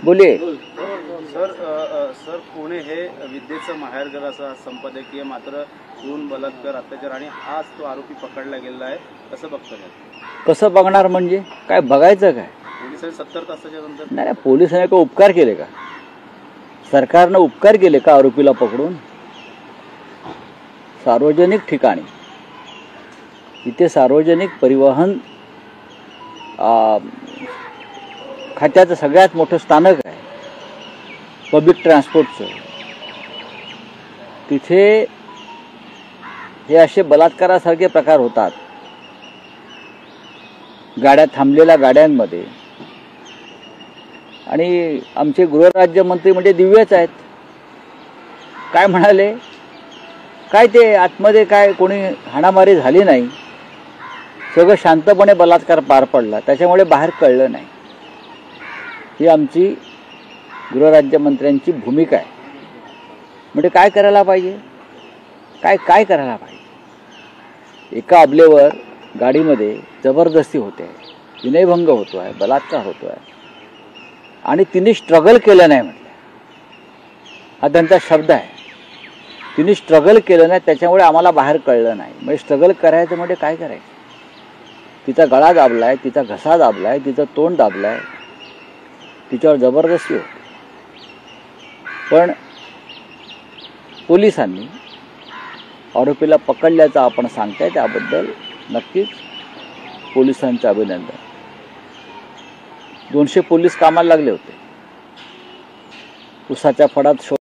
बोलिए सर पुणे हे विद्येचं माहेरघर असं संपादकीय, मात्र खून, बलात्कार, अत्याचार आणि आज तो आरोपी पकडला गेलेला आहे. कसं बघतो? कसं बघणार म्हणजे काय बघायचं? काय पोलिसांनी 70 तासाच्या नंतर नाही, पोलिसांनी का उपकार केले का? सरकारनं उपकार केले का आरोपीला पकडून? सार्वजनिक ठिकाणी, इथे सार्वजनिक परिवहन खात्याचं सगळ्यात मोठं स्थानक आहे पब्लिक ट्रान्सपोर्टचं. तिथे हे असे बलात्कारासारखे प्रकार होतात. गाड्या थांबलेल्या गाड्यांमध्ये. आणि आमचे गृहराज्यमंत्री म्हणजे दिव्यच आहेत. काय म्हणाले? काय ते आतमध्ये काय कोणी हाणामारी झाली नाही, सगळं शांतपणे बलात्कार पार पडला, त्याच्यामुळे बाहेर कळलं नाही. ही आमची गृहराज्यमंत्र्यांची भूमिका आहे. म्हणजे काय करायला पाहिजे? काय करायला पाहिजे? एका अबलेवर गाडीमध्ये जबरदस्ती होते, विनयभंग होतो आहे, बलात्कार होतो आहे, आणि तिने स्ट्रगल केलं नाही म्हटलं. हा त्यांचा शब्द आहे. तिने स्ट्रगल केलं नाही, त्याच्यामुळे आम्हाला बाहेर कळलं नाही. म्हणजे स्ट्रगल करायचं म्हणजे काय करायचं? तिचा गळा दाबलाय, तिचा घसा दाबलाय, तिचं तोंड दाबलाय, तिच्यावर जबरदस्ती होती. पण पोलिसांनी आरोपीला पकडल्याचं आपण सांगताय, त्याबद्दल नक्कीच पोलिसांचं अभिनंदन. 200 पोलीस कामाला लागले होते. उसाच्या फडात